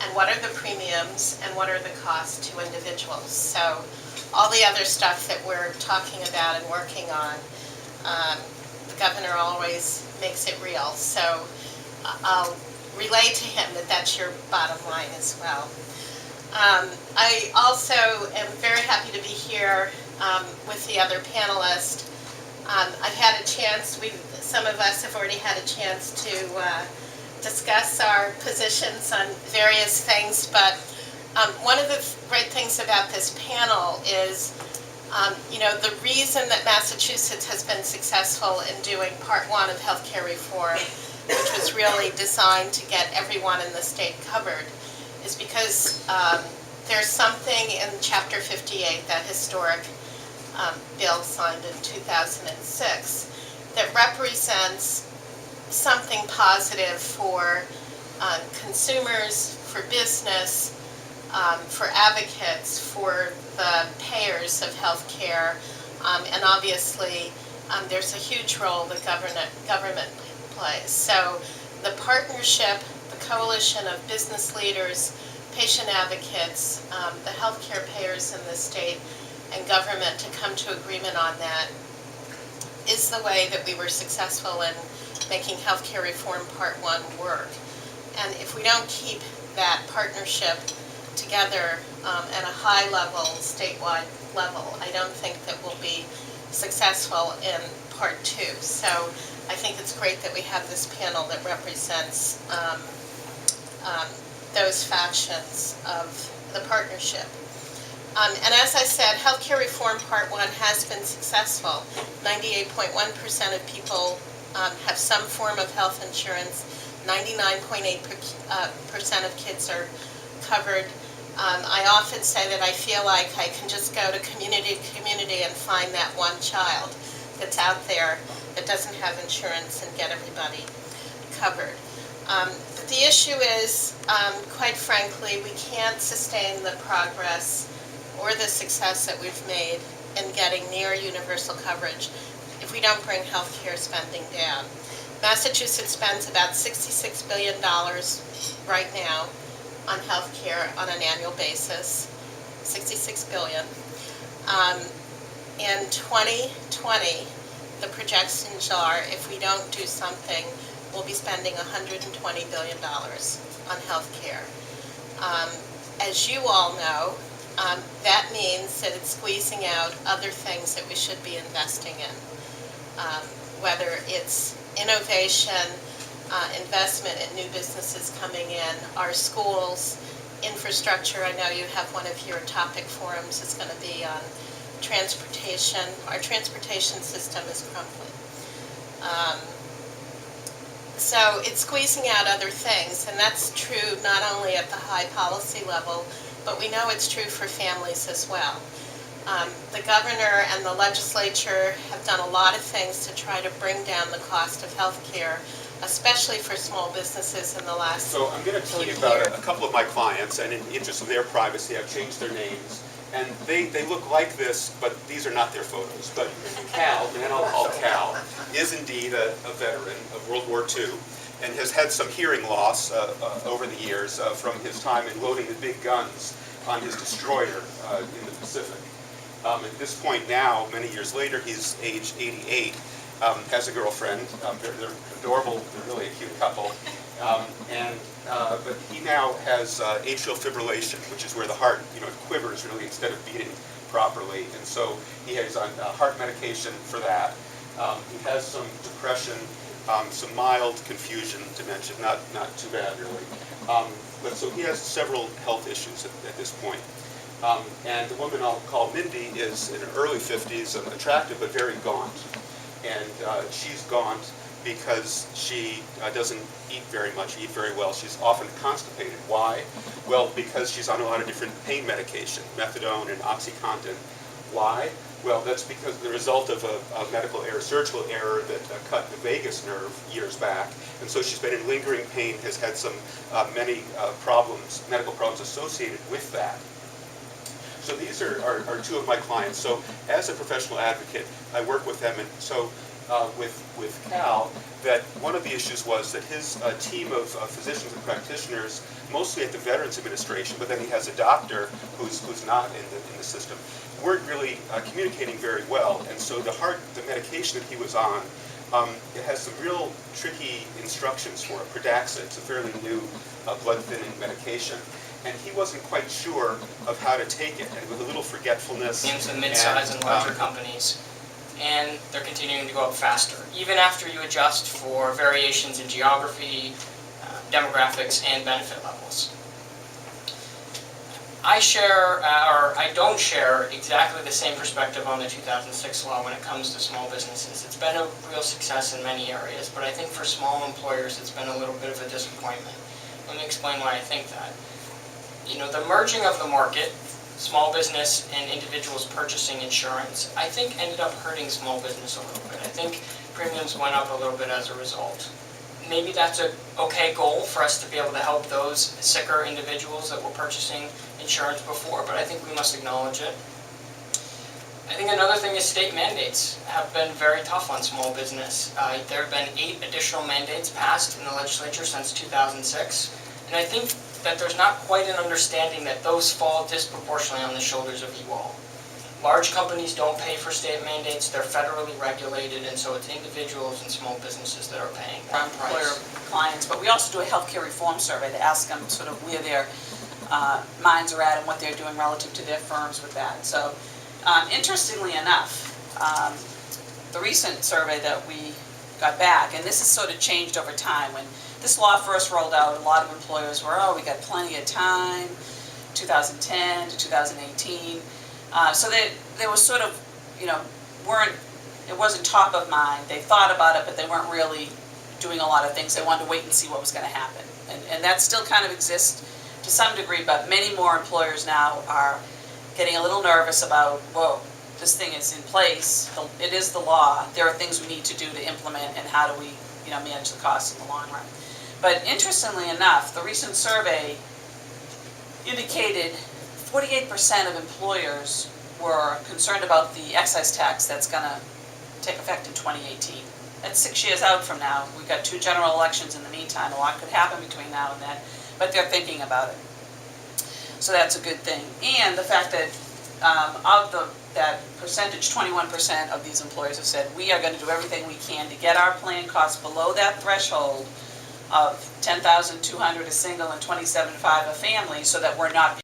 and what are the premiums, and what are the costs to individuals. So all the other stuff that we're talking about and working on, the governor always makes it real. So I'll relay to him that that's your bottom line as well. I also am very happy to be here with the other panelists. I've had a chance, some of us have already had a chance to discuss our positions on various things, but one of the great things about this panel is, the reason that Massachusetts has been successful in doing Part 1 of healthcare reform, which was really designed to get everyone in the state covered, is because there's something in Chapter 58, that historic bill signed in 2006, that represents something positive for consumers, for business, for advocates, for the payers of health care, and obviously there's a huge role that government plays. So the partnership, the coalition of business leaders, patient advocates, the healthcare payers in the state, and government to come to agreement on that is the way that we were successful in making healthcare reform Part 1 work. And if we don't keep that partnership together at a high level, statewide level, I don't think that we'll be successful in Part 2. So I think it's great that we have this panel that represents those factions of the partnership. And as I said, healthcare reform Part 1 has been successful. 98.1% of people have some form of health insurance. 99.8% of kids are covered. I often say that I feel like I can just go to community to community and find that one child that's out there that doesn't have insurance and get everybody covered. But the issue is, quite frankly, we can't sustain the progress or the success that we've made in getting near universal coverage if we don't bring health care spending down. Massachusetts spends about $66 billion right now on health care on an annual basis, $66 billion. In 2020, the projections are, if we don't do something, we'll be spending $120 billion on health care. As you all know, that means that it's squeezing out other things that we should be investing in, whether it's innovation, investment in new businesses coming in, our schools, infrastructure. I know you have one of your topic forums is going to be on transportation. Our transportation system is crumbling. So it's squeezing out other things, and that's true not only at the high policy level, but we know it's true for families as well. The governor and the legislature have done a lot of things to try to bring down the cost of health care, especially for small businesses in the last So I'm going to tell you about a couple of my clients, and in the interest of their privacy, I've changed their names. And they look like this, but these are not their photos. But Cal, man I'll call Cal, is indeed a veteran of World War II and has had some hearing loss over the years from his time in loading the big guns on his destroyer in the Pacific. At this point now, many years later, he's age 88, has a girlfriend. They're adorable, they're really a cute couple. But he now has atrial fibrillation, which is where the heart, quivers really instead of beating properly. And so he has on heart medication for that. He has some depression, some mild confusion, dementia, not too bad really. But so he has several health issues at this point. And the woman I'll call Mindy is in her early 50s, attractive but very gaunt. And she's gaunt because she doesn't eat very much, eat very well. She's often constipated. Why? Well, because she's on a lot of different pain medication, methadone and OxyContin. Why? Well, that's because the result of a medical error, surgical error that cut the vagus nerve years back. And so she's been in lingering pain, has had some many problems, medical problems associated with that. So these are two of my clients. So as a professional advocate, I work with them. And so with Cal that one of the issues was that his team of physicians and practitioners, mostly at the Veterans Administration, but then he has a doctor who's not in the system, weren't really communicating very well. And so the medication that he was on, it has some real tricky instructions for it. Pradaxa, it's a fairly new blood thinning medication. And he wasn't quite sure of how to take it, and with a little forgetfulness. Into mid-size and larger companies, and they're continuing to go up faster, even after you adjust for variations in geography, demographics, and benefit levels. I share, or I don't share, exactly the same perspective on the 2006 law when it comes to small businesses. It's been a real success in many areas, but I think for small employers it's been a little bit of a disappointment. Let me explain why I think that. You know, the merging of the market, small business and individuals purchasing insurance, I think ended up hurting small business a little bit. I think premiums went up a little bit as a result. Maybe that's an okay goal for us to be able to help those sicker individuals that were purchasing insurance before, but I think we must acknowledge it. I think another thing is state mandates have been very tough on small business. There have been 8 additional mandates passed in the legislature since 2006, and I think that there's not quite an understanding that those fall disproportionately on the shoulders of you all. Large companies don't pay for state mandates, they're federally regulated, and so it's individuals and small businesses that are paying that employer price. clients, but we also do a healthcare reform survey to ask them sort of where their minds are at and what they're doing relative to their firms with that. So, interestingly enough, the recent survey that we got back, and this has sort of changed over time. When this law first rolled out, a lot of employers were, oh, we got plenty of time, 2010 to 2018. So they was sort of, you know, it wasn't top of mind. They thought about it, but they weren't really doing a lot of things. They wanted to wait and see what was going to happen. And that still kind of exists to some degree, but many more employers now are getting a little nervous about, whoa, this thing is in place, it is the law, there are things we need to do to implement, and how do we, you know, manage the costs in the long run. But interestingly enough, the recent survey indicated 48% of employers were concerned about the excise tax that's going to take effect in 2018. That's 6 years out from now. We've got 2 general elections in the meantime. A lot could happen between now and then, but they're thinking about it. So that's a good thing. And the fact that that percentage, 21% of these employers have said, we are going to do everything we can to get our plan costs below that threshold of $10,200 a single and $27,500 a family, so that we're not